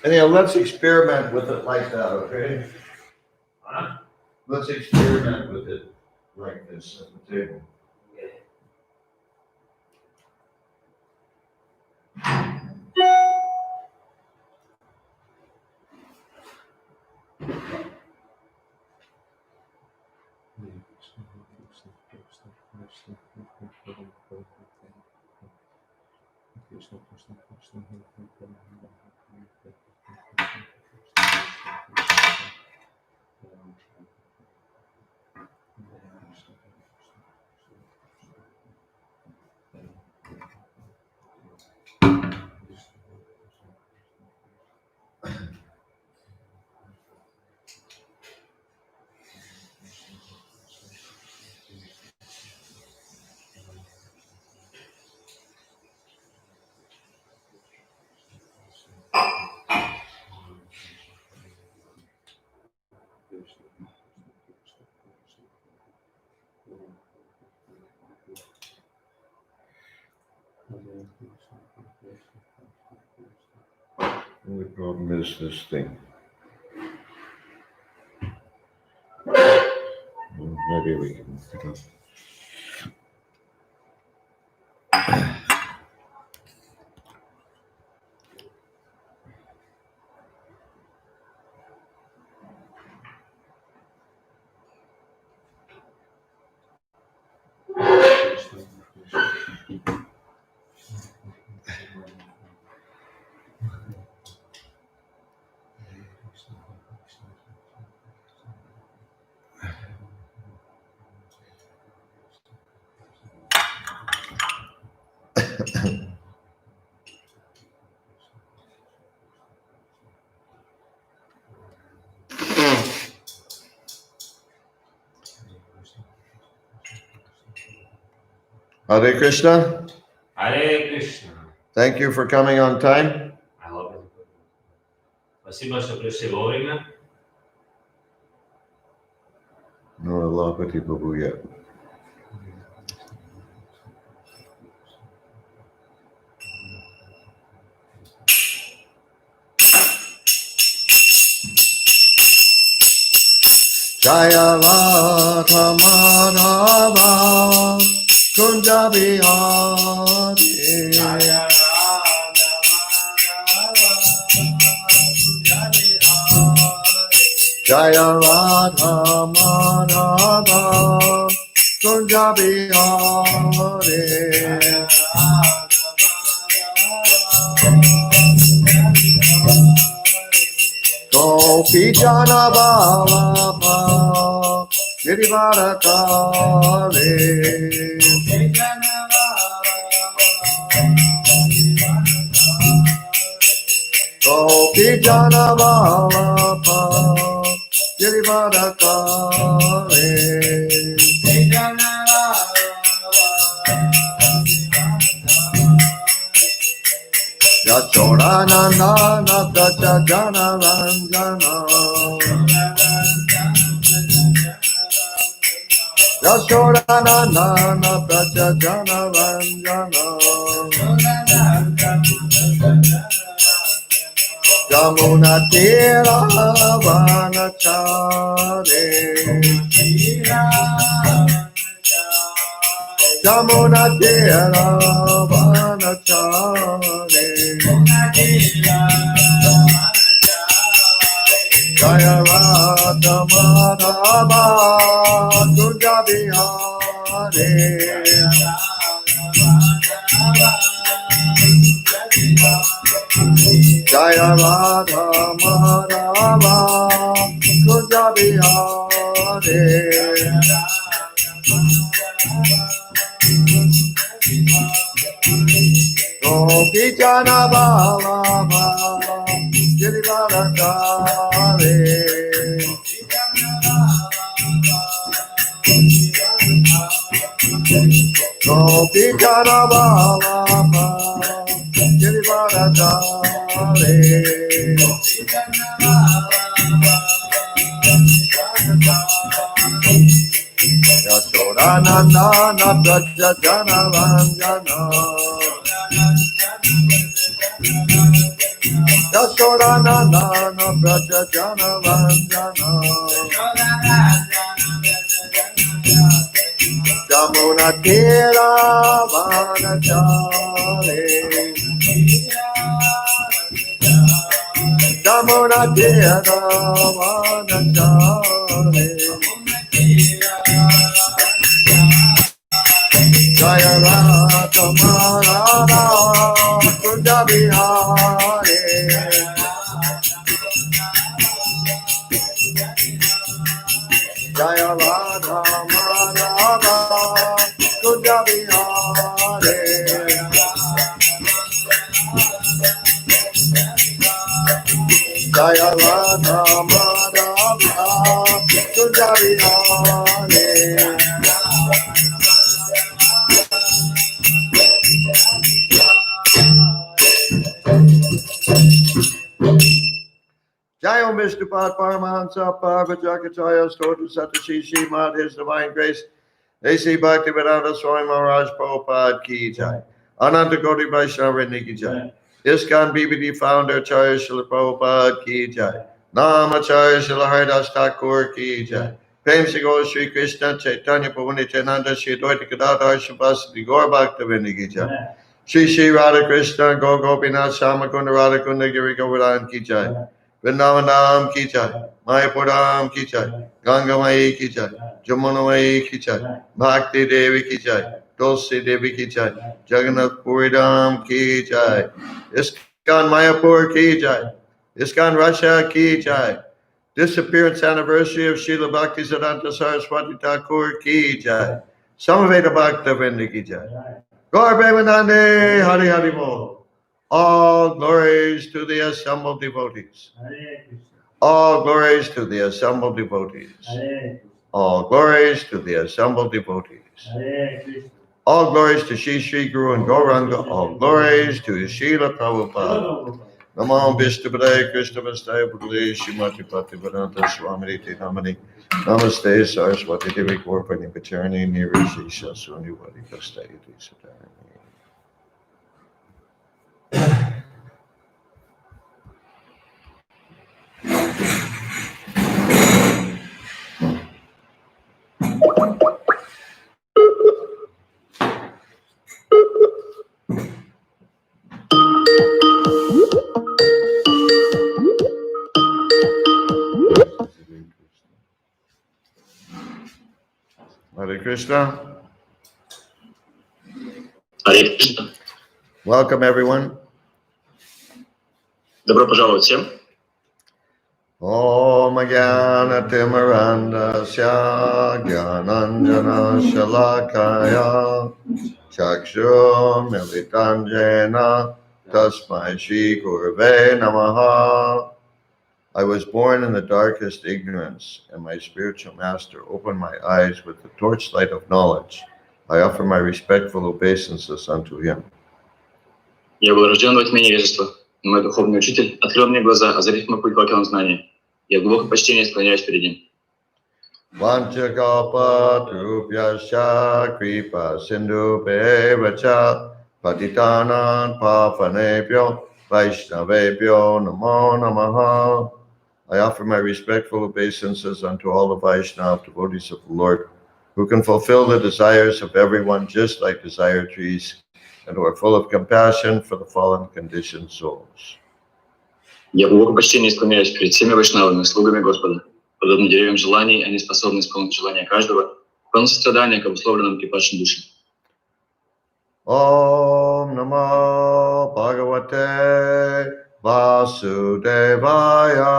Anyhow, let's experiment with it like that, okay? Huh? Let's experiment with it like this at the table. Okay. The only problem is this thing. Maybe we can pick up. Hare Krishna. Hare Krishna. Thank you for coming on time. Спасибо, что пришли вовремя. No Alapati Babu yet. Jaya Radha Madhava Kunja Bihari. Jaya Radha Madhava Kunja Bihari. Jaya Radha Madhava Kunja Bihari. Gopi Jana Bhava Girivara-kare. Gopi Jana Bhava Girivara-kare. Yashoda Nandana Praja Jana Ranjana. Yashoda Nandana Praja Jana Ranjana. Yamuna Tira Vanachare. Yamuna Tira Vanachare. Jaya Radha Madhava Kunja Bihari. Jaya Radha Madhava Kunja Bihari. Gopi Jana Bhava Girivara-kare. Gopi Jana Bhava Girivara-kare. Yashoda Nandana Praja Jana Ranjana. Yashoda Yashodanandana Prajajana Vanjana Jamuna Tira Vanachare Jamuna Tira Vanachare Jaya Radha Marada Kunja Bihare Jaya Radha Marada Kunja Bihare Jaya Radha Marada Kunja Bihare Jayo Mishnupad Paramahansa Parvajakacharya Stotu Satashi Srimad His Divine Grace A.C. Bhaktivedanta Swami Maharaj Prabhupada Ki Jai Ananta Koti Vaishnava Ki Jai ISKCON BBD Founder Acharya Srila Prabhupada Ki Jai Namacharya Srila Haridas Thakur Ki Jai Prem Se Gaur Shri Krishna Chaitanya Prabhu Nityananda Shri Advaita Gadadhar Shivasati Gaur Bhaktivinoda Ki Jai Shri Radha Krishna Go Gopinath Shamakunda Radhakunda Giri Govardhan Ki Jai Vrindavanam Ki Jai Mayapuram Ki Jai Ganga Mai Ki Jai Jamuna Mai Ki Jai Bhakti Devi Ki Jai Tulsi Devi Ki Jai Jagannath Puridam Ki Jai ISKCON Mayapur Ki Jai ISKCON Russia Ki Jai Disappearance Anniversary of Srila Bhaktisiddhanta Saraswati Thakur Ki Jai Samaveda Bhaktivinoda Ki Jai Gaur Premanande Hari Hari Bol. All glories to the assembled devotees. All glories to the assembled devotees. All glories to the assembled devotees. All glories to Shri Shri Guru and Gauranga. All glories to Srila Prabhupada. Namo Vishnupadaya Krishna Vastaya Pudale Shrimati Pativedanta Swami Namani Namaste Saraswati Devi Korpani Pacharani Nirishesha Sunyavadi Kastayati Sadharani. Hare Krishna. Hare Krishna. Welcome everyone. Добро пожаловать всем. Om Jnana Timirandasya Jnananjana Shalakaya Chakshur Militanjena Tasmai Shri Gurave Namaha. I was born in the darkest ignorance, and my spiritual master opened my eyes with the torchlight of knowledge. I offer my respectful obeisances unto him. Я был рожден во тьме невежества, но мой духовный учитель открыл мне глаза, озарив мой путь к океану знания. Я в глубоком почтении склоняюсь перед ним. Vanchakalpatarubhyasya kripa sindhubheva patitanan pavanebhyo vaishnavebhyo namo namaha. I offer my respectful obeisances unto all the Vaishnava devotees of the Lord, who can fulfill the desires of everyone just like desire trees, and who are full of compassion for the fallen conditioned souls. Я в глубоком почтении склоняюсь перед всеми вайшнавами, слугами Господа. Подобно деревьям желаний, они способны исполнить желания каждого, полное сострадание к обусловленным и падшим душам. Om Namo Bhagavate Vasudevaya.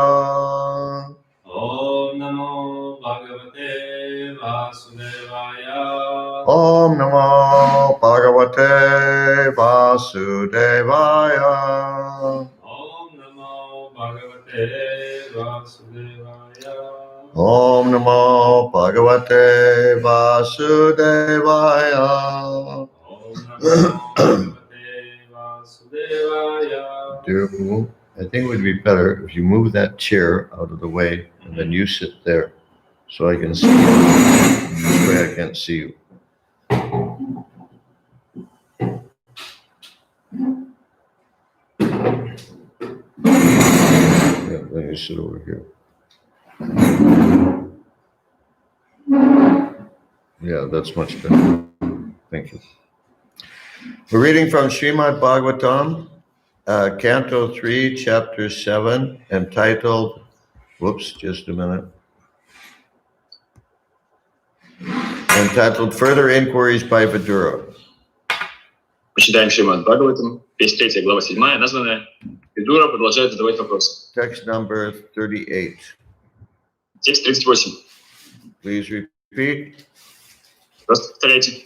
Om Namo Bhagavate Vasudevaya. Om Namo Bhagavate Vasudevaya. Om Namo Bhagavate Vasudevaya. Om Namo Bhagavate Vasudevaya. Om Namo Bhagavate Vasudevaya. Dear Guru, I think it would be better if you move that chair out of the way and then you sit there so I can see you. This way I can't see you. Let me sit over here. Yeah, that's much better. Thank you. We're reading from Srimad Bhagavatam, Canto 3, Chapter 7, entitled, just a minute. Entitled Further Inquiries by Vidura. Мы читаем Шримад Бхагаватам, 53 глава 7, названная «Видура продолжает задавать вопросы». Text number 38. Текст 38. Please repeat. Просто повторяйте.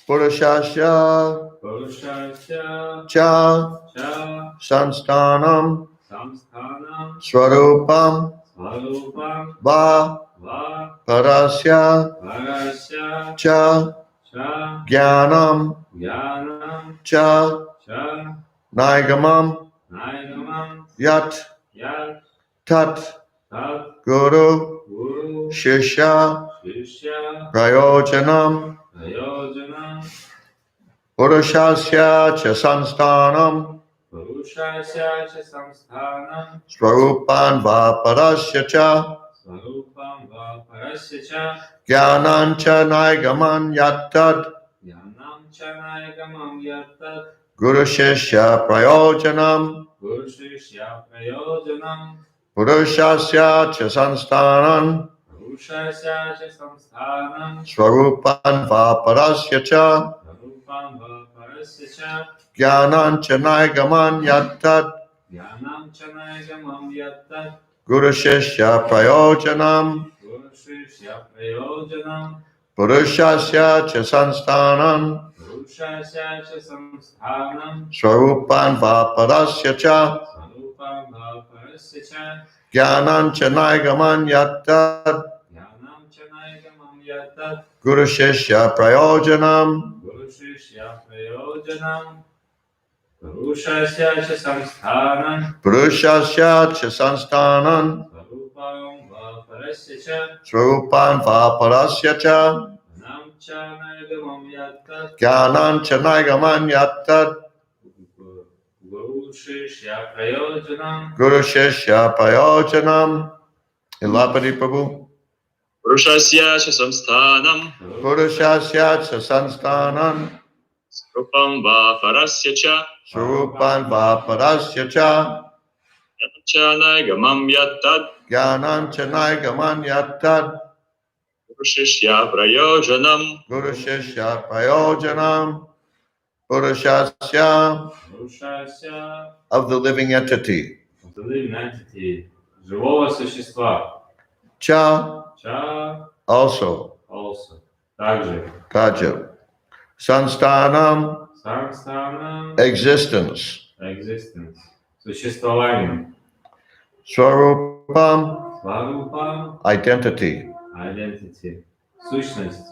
Purushasya Purushasya cha cha sansthanam samsthanam swarupam svarupam va va parasya parasya cha cha jnanam jnanam cha cha nigamam naigamam yat yat tat tat guru guru shishya shishya prayojanam prayojanam purushasya cha sansthanam purushasya cha samsthanam swarupan va parasya cha svarupam va parasya cha jnanan cha nigaman yat tat jnanam cha naigamam yattat guru shishya prayojanam guru shishya prayojanam purushasya cha sansthanam purushasya cha samsthanam swarupan va parasya cha svarupam va parasya cha jnanan cha nigaman yat tat jnanam cha naigamam yattat guru shishya prayojanam guru shishya prayojanam purushasya cha sansthanam purushasya cha samsthanam swarupan va parasya cha svarupam va parasya cha jnanan cha nigaman yat tat jnanam cha naigamam yattat guru shishya prayojanam guru shishya prayojanam purushasya cha samsthanam purushasya cha sansthanam svarupam va parasya cha swarupan va parasya cha jnanam cha naigamam yattat jnanan cha nigaman yat tat guru shishya prayojanam guru shishya prayojanam. Ilapati Prabhu. Пурушасья ча самстханам, Purushasya cha sansthanam срупам ва парасья ча, swarupan va parasya cha ча найгамам яттад, jnanan cha nigaman yat tat Purushisya prayojanam. Guru Shishya Prayojanam Purushasya Пурушася of the living entity. of the living entity, живого существа. Cha Cha also also. Также. Kaja. Sansthanam Samsthanam existence. existence. Существование. Swarupam Сварупа identity. identity. Сущность.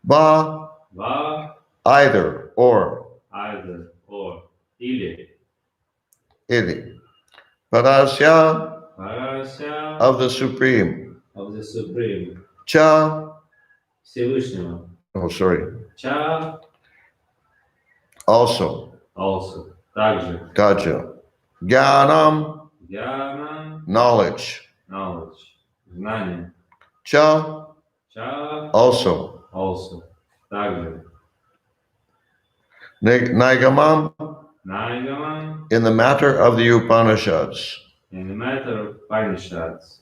Ba Va either or. either or. Или. Ili. Parasya Парася of the supreme. of the Supreme. Cha Всевышнего. oh sorry. Cha Also also. Также. Kaja. Jnanam Jnana knowledge. knowledge. Знание. Cha Cha also. also. Также. Nigamam Naigamam in the matter of the Upanishads. in the matter of Upanishads.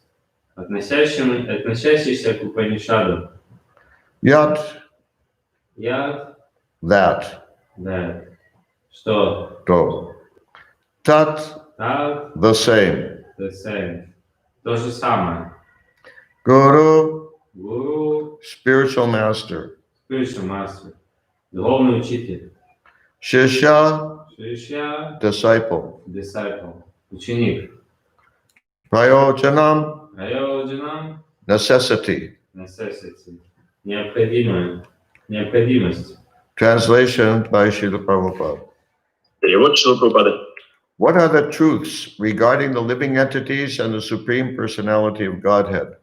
Относящийся к Упанишадам. Yat Я that. да. Что? To. Tat Так, the same. the same. То же самое. Guru Гуру, spiritual master. spiritual master. Духовный учитель. Shishya Шишья, disciple. disciple. Ученик. Prayojanam Прайоджанам, necessity. necessity. Необходимое. Необходимость. Translation by Srila Prabhupada. Перевод Шрила Прабхупады. What are the truths regarding the living entities and the Supreme Personality of Godhead?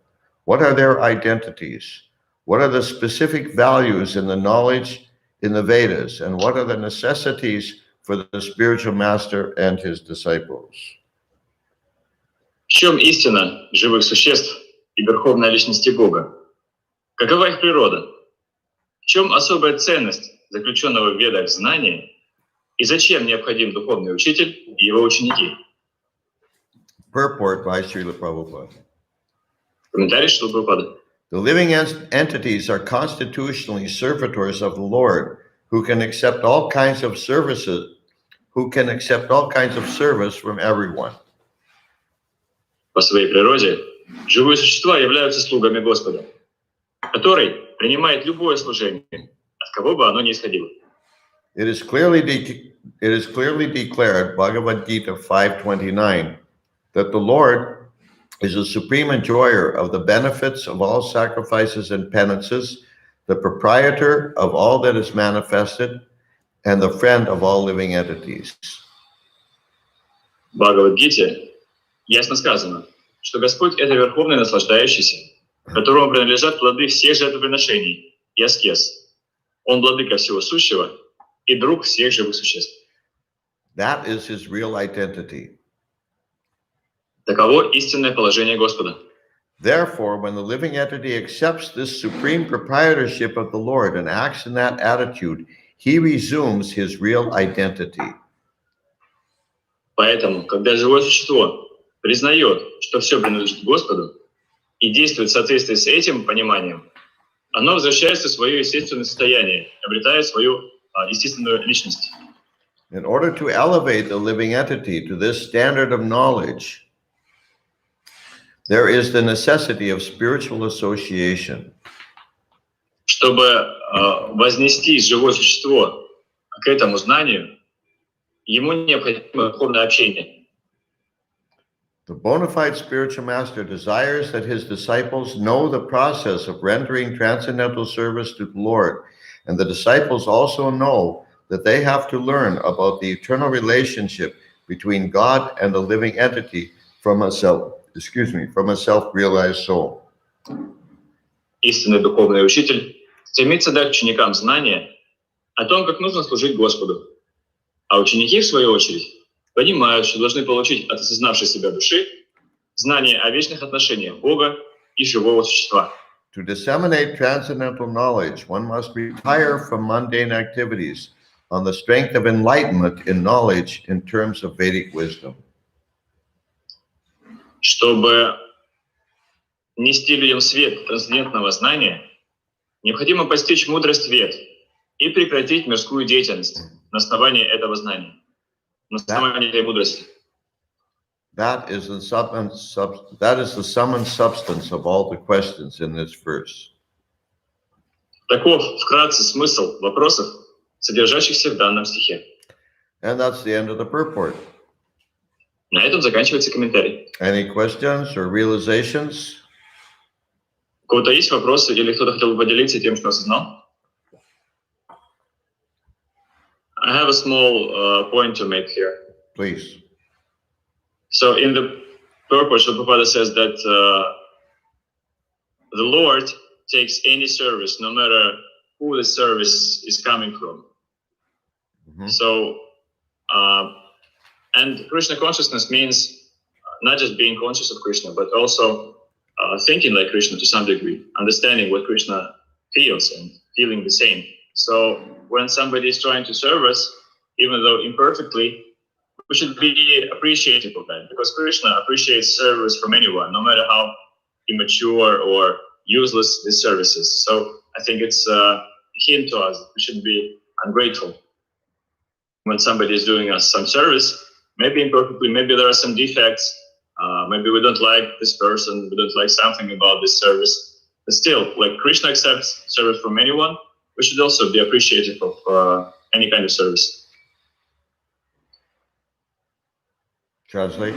What are their identities? What are the specific values in the knowledge in the Vedas? And what are the necessities for the spiritual master and his disciples? В чем истина живых существ и верховной личности Бога? Какова их природа? В чем особая ценность заключенного в ведах знания и зачем необходим духовный учитель и его ученики? Purport by Srila Prabhupada. Комментарий Шрила Прабхупады. The living entities are constitutionally servitors of the Lord, who can accept all kinds of service from everyone. По своей природе живые существа являются слугами Господа, который принимает любое служение, от кого бы оно ни исходило. It is clearly declared, Bhagavad Gita 5:29, that the Lord is the supreme enjoyer of the benefits of all sacrifices and penances, the proprietor of all that is manifested, and the friend of all living entities. В Бхагавад-гите ясно сказано, что Господь — это верховный наслаждающийся, которому принадлежат плоды всех жертвоприношений и аскез. Он владыка всего сущего и друг всех живых существ. That is his real identity. Таково истинное положение Господа. Therefore, when the living entity accepts this supreme proprietorship of the Lord and acts in that attitude, he resumes his real identity. Поэтому, когда живое существо признает, что все принадлежит Господу, и действует в соответствии с этим пониманием, оно возвращается в свое естественное состояние, обретая свою естественную личность. In order to elevate the living entity to this standard of knowledge, there is the necessity of spiritual association. Чтобы вознести живое существо к этому знанию, ему необходимо духовное общение. The bona fide spiritual master desires that his disciples know the process of rendering transcendental service to the Lord, and the disciples also know that they have to learn about the eternal relationship between God and the living entity from a self-realized soul. Истинный духовный учитель стремится дать ученикам знания о том, как нужно служить Господу. А ученики, в свою очередь, понимают, что должны получить от осознавшей себя души знание о вечных отношениях Бога и живого существа. To disseminate transcendental knowledge, one must retire from mundane activities on the strength of enlightenment in knowledge in terms of Vedic wisdom. Чтобы нести людям свет трансцендентного знания, необходимо постичь мудрость вед и прекратить мирскую деятельность на основании этого знания, на основании этой мудрости. That is the sum and substance of all the questions in this verse. Таков вкратце смысл вопросов, содержащихся в данном стихе. And that's the end of the purport. На этом заканчивается комментарий. Any questions or realizations? У кого-то есть вопросы или кто-то хотел бы поделиться тем, что осознал? I have a small point to make here. Please. So in the purport, Prabhupada says that the Lord takes any service, no matter who the service is coming from. Mm-hmm. So, and Krishna consciousness means not just being conscious of Krishna, but also thinking like Krishna to some degree, understanding what Krishna feels and feeling the same. So when somebody is trying to serve us, even though imperfectly, we should be appreciative of that, because Krishna appreciates service from anyone, no matter how immature or useless this service is. So I think it's a hint to us that we shouldn't be ungrateful when somebody is doing us some service, maybe imperfectly, maybe there are some defects, maybe we don't like this person, we don't like something about this service, but still, like Krishna accepts service from anyone, we should also be appreciative of any kind of service. Translate.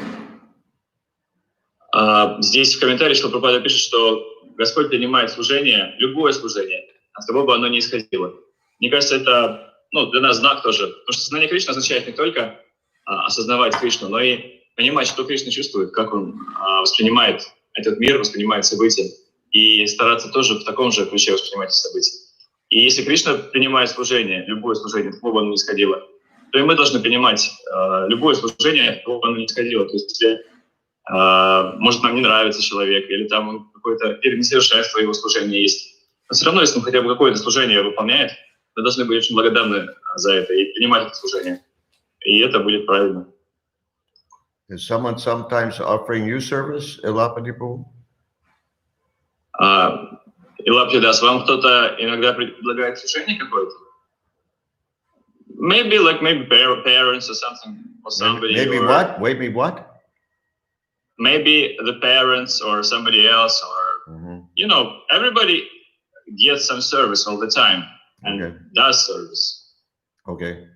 Здесь в комментарии Шрила Прабхупада пишет, что Господь принимает служение, любое служение, от кого бы оно ни исходило. Мне кажется, это для нас знак тоже, потому что сознание Кришны означает не только осознавать Кришну, но и понимать, что Кришна чувствует, как он воспринимает этот мир, воспринимает события, и стараться тоже в таком же ключе воспринимать эти события. И если Кришна принимает служение, любое служение, от кого бы оно ни исходило, то и мы должны понимать любое служение, от кого бы оно ни исходило. То есть если Может, нам не нравится человек, или там он какое-то несовершенство в его служении есть. Но все равно, если он хотя бы какое-то служение выполняет, мы должны быть очень благодарны за это и принимать это служение. И это будет правильно. Is someone sometimes offering you service, Elapadipu? Илапьядас, вам кто-то иногда предлагает служение какое-то? Maybe parents or something, or somebody. Maybe or what? Maybe what? Maybe the parents or somebody else, or everybody gets some service all the time and does service. Okay.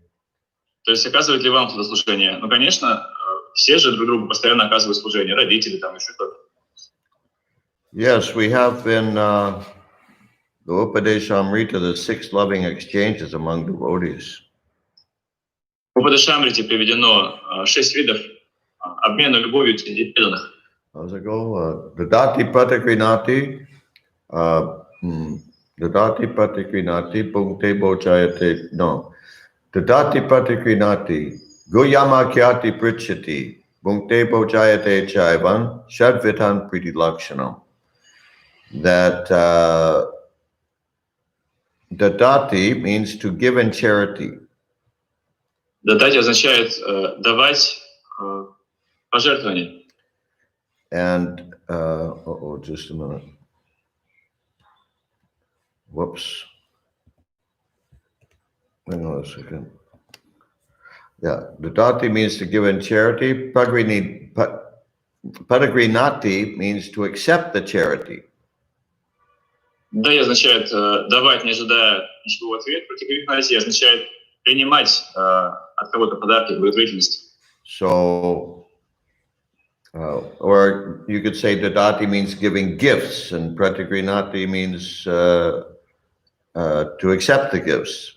То есть оказывает ли вам кто-то служение? Ну, конечно, все же друг другу постоянно оказывают служение, родители там еще кто-то. Yes, we have in the Upadeshamrita the 6 loving exchanges among devotees. В Упадешамрите приведено 6 видов обмена любовью среди преданных. How's it go? Dadati patikrinati, dadati patikrinati, punkte bochayate, no. Dadati patikrinati, goyama kyati prichati, punkte bochayate chaivan, shadvitan priti lakshanam. That dadati means to give in charity. Датати означает давать пожертвование. And, just a minute. Whoops. Hang on a second. Yeah, dadati means to give in charity. Patigrinati means to accept the charity. Дай означает давать, не ожидая ничего в ответ. Противогрехнати означает принимать от кого-то подарки, благотворительность. So, or you could say dadati means giving gifts, and pratigrinati means to accept the gifts.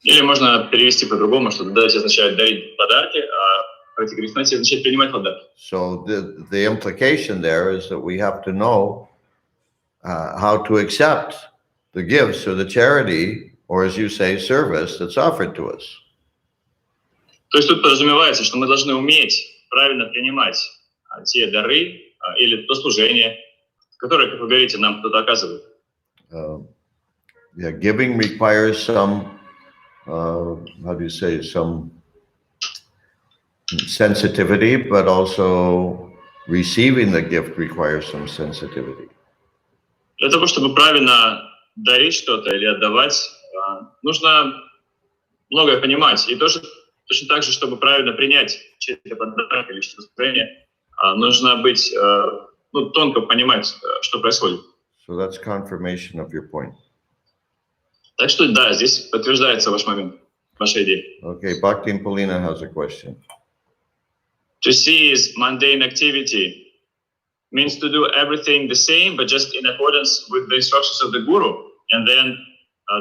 Или можно перевести по-другому, что дать означает дарить подарки, а противогрехнати означает принимать подарки. So the implication there is that we have to know how to accept the gifts or the charity, or as you say, service that's offered to us. То есть тут подразумевается, что мы должны уметь правильно принимать те дары или то служение, которое, как вы говорите, нам кто-то оказывает. Yeah, giving requires some, how do you say, some sensitivity, but also receiving the gift requires some sensitivity. Для того, чтобы правильно дарить что-то или отдавать, нужно многое понимать. И тоже точно так же, чтобы правильно принять чей-то подарок или что-то служение, нужно быть, тонко понимать, что происходит. So that's confirmation of your point. Так что да, здесь подтверждается ваш момент, ваша идея. Okay, Bhakti Polina has a question. To cease mundane activity means to do everything the same, but just in accordance with the instructions of the guru, and then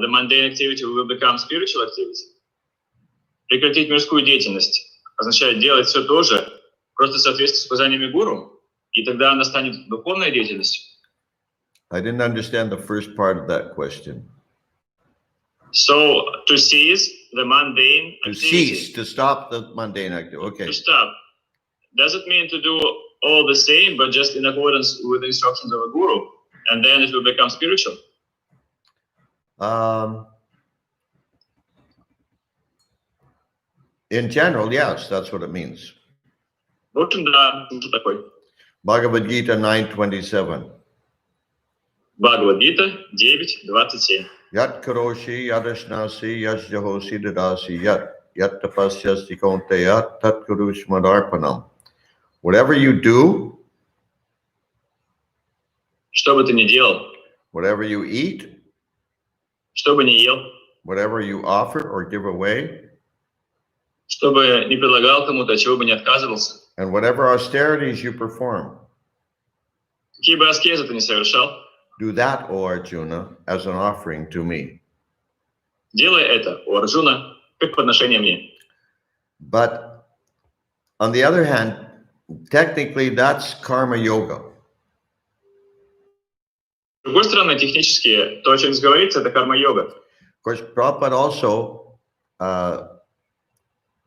the mundane activity will become spiritual activity. Прекратить мирскую деятельность означает делать все то же, просто в соответствии с указаниями гуру, и тогда она станет духовной деятельностью. I didn't understand the first part of that question. So, to cease the mundane To activity. cease, to stop the mundane activity. Okay. To stop. Does it mean to do all the same, but just in accordance with the instructions of a guru, and then it will become spiritual? In general, yes, that's what it means. В общем, да, что такое? Bhagavad Gita 9:27. Бхагавад-гита 9:27. Yat karoshi yadashnasi yajjahosi dadasi yat tapasyasti konteya tat kurush madarpanam. Whatever you do, Что бы ты ни делал, whatever you eat, что бы ни ел, whatever you offer or give away, что бы ни предлагал кому-то, чего бы не отказывался, and whatever austerities you perform, какие бы аскезы ты ни совершал, do that, O Arjuna, as an offering to me. делай это, у Арджуна, как подношение мне. But on the other hand, technically that's karma yoga. С другой стороны, технически, то, о чем здесь говорится, это карма-йога. Of course, Prabhupada also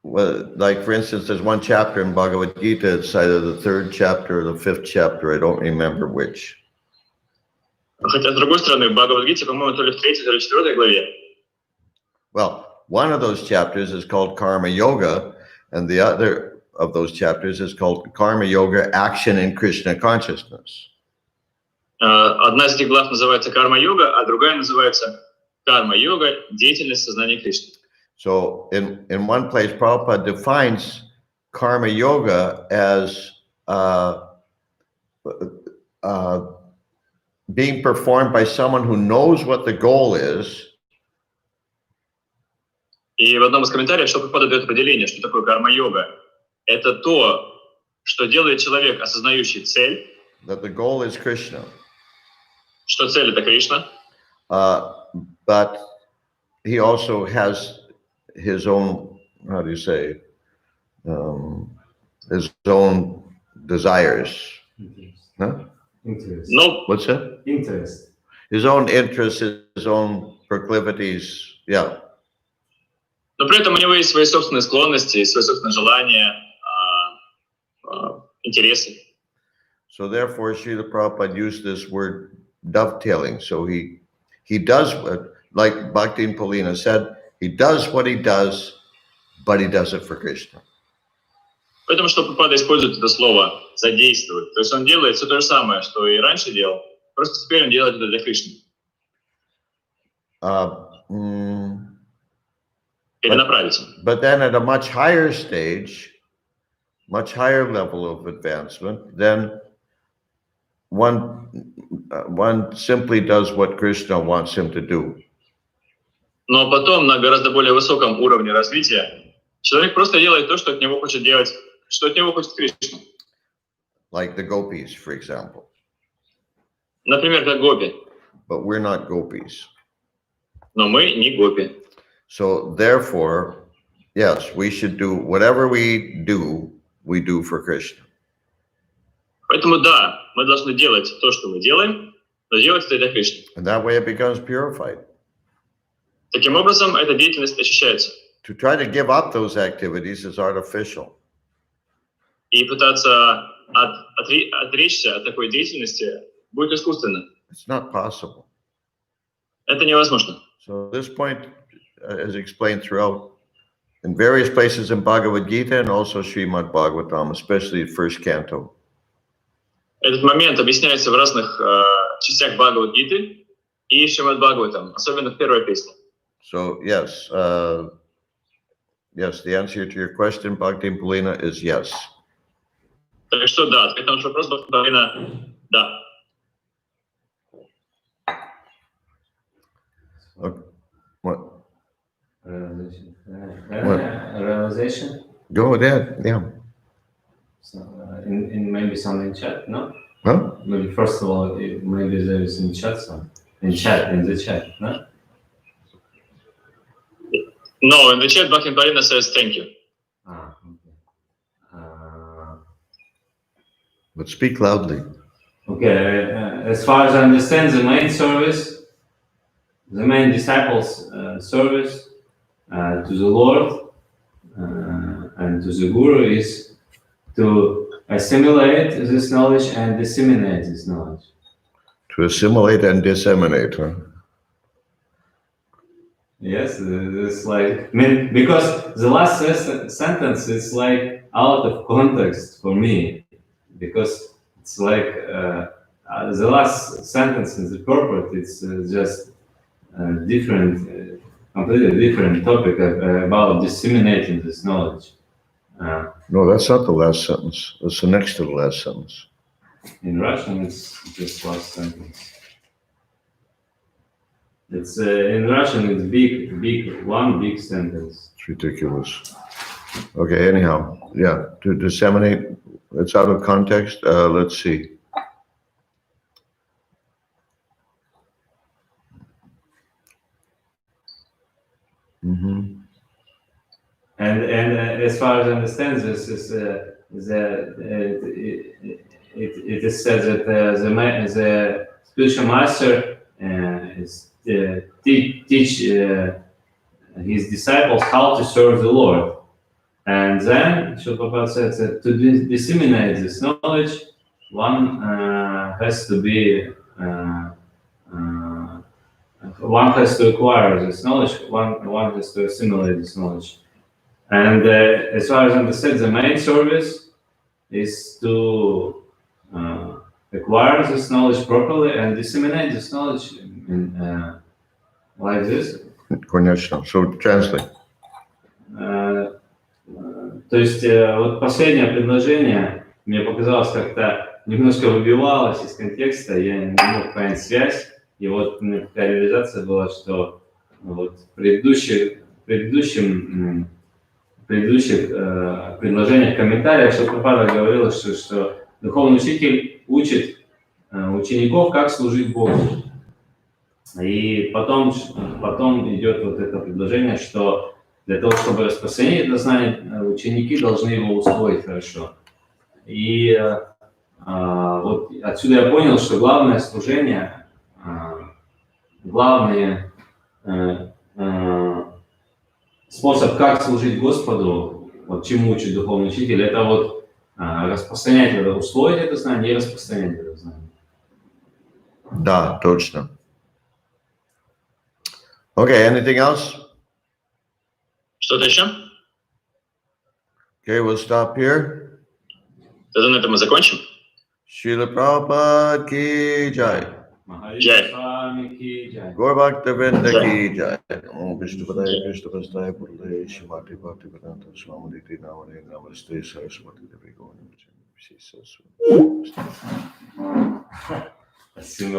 well, like for instance, there's one chapter in Bhagavad Gita, it's either the 3rd chapter or the 5th chapter, I don't remember which. Хотя, с другой стороны, в Бхагавад-гите, по-моему, то ли в 3-й, то ли в 4-й главе. Well, one of those chapters is called Karma Yoga, and the other of those chapters is called Karma Yoga, Action in Krishna Consciousness. Одна из этих глав называется карма-йога, а другая называется карма-йога, деятельность сознания Кришны. So in one place, Prabhupada defines Karma Yoga as being performed by someone who knows what the goal is. И в одном из комментариев Шилпрапада дает определение, что такое карма-йога. Это то, что делает человек, осознающий цель. That the goal is Krishna. Что цель — это Кришна. But he also has his own, how do you say, his own desires. Huh? Interest. Но What's that? Interest. His own interests, his own proclivities. Yeah. Но при этом у него есть свои собственные склонности, свои собственные желания, интересы. So therefore, Srila Prabhupada used this word dovetailing. So he does, like Bhakti Polina said, he does what he does, but he does it for Krishna. Поэтому Шилпрапада использует это слово «задействовать». То есть он делает все то же самое, что и раньше делал, просто теперь он делает это для Кришны. Перенаправить. But then at a much higher stage, much higher level of advancement, then one simply does what Krishna wants him to do. Но потом на гораздо более высоком уровне развития человек просто делает то, что от него хочет делать, что от него хочет Кришна. Like the gopis, for example. Например, как гопи. But we're not gopis. Но мы не гопи. So therefore, yes, we should do whatever we do for Krishna. Поэтому да, мы должны делать то, что мы делаем, но делать это для Кришны. And that way it becomes purified. Таким образом, эта деятельность очищается. To try to give up those activities is artificial. И пытаться отречься от такой деятельности будет искусственно. It's not possible. Это невозможно. So this point is explained throughout in various places in Bhagavad Gita and also Srimad Bhagavatam, especially the 1st canto. Этот момент объясняется в разных частях Бхагавад-гиты и Шримад Бхагаватам, особенно в первой песне. So yes, yes, the answer to your question, Bhakti Polina, is yes. Так что да, ответ на ваш вопрос, Бхакти Полина, да. Okay. What? Realization. What? Realization. Go ahead. Yeah. So, in maybe some in chat, no? Huh? Maybe first of all, maybe there is in chat some. In the chat, no? No, in the chat, Bhakti Polina says thank you. Okay. But speak loudly. Okay, as far as I understand, the main service, the main disciples' service to the Lord and to the Guru is to assimilate this knowledge and disseminate this knowledge. To assimilate and disseminate, huh? Yes, it's like, I mean, because the last sentence is like out of context for me, because it's like the last sentence in the purport, it's just different, completely different topic about disseminating this knowledge. No, that's not the last sentence. That's the next to the last sentence. In Russian, it's just last sentence. It's in Russian, it's one big sentence. It's ridiculous. Okay, anyhow, yeah, to disseminate, it's out of context. Let's see. Mm-hmm. And as far as I understand, this is it is said that the spiritual master teach his disciples how to serve the Lord, And then, Srila Prabhupada says that to disseminate this knowledge, one has to be, one has to acquire this knowledge, one has to assimilate this knowledge. And as far as I understand, the main service is to acquire this knowledge properly and disseminate this knowledge like this. Конечно. So translate. То есть вот последнее предложение мне показалось как-то немножко выбивалось из контекста, я не мог понять связь, и вот у меня такая реализация была, что вот в предыдущих предложениях, комментариях, что Прабхупада говорила, что духовный учитель учит учеников, как служить Богу. И потом идет вот это предложение, что для того, чтобы распространить это знание, ученики должны его усвоить хорошо. И вот отсюда я понял, что главное служение, главный способ, как служить Господу, вот чему учит духовный учитель, это вот распространять это, усвоить это знание и распространять это знание. Да, точно. Okay, anything else? Что-то еще? Okay, we'll stop here. Тогда на этом мы закончим. Srila Prabhupada ki jai. Махариджи Свами ки джай. Gaur Bhaktavinda ki jai. Om Vishnu Padaya Krishna Prasthaya Purudaya Shimati Bhakti Vedanta Swami Diti Namane Namaste Saraswati Devi Gauranga Vishesha Saraswati. Спасибо.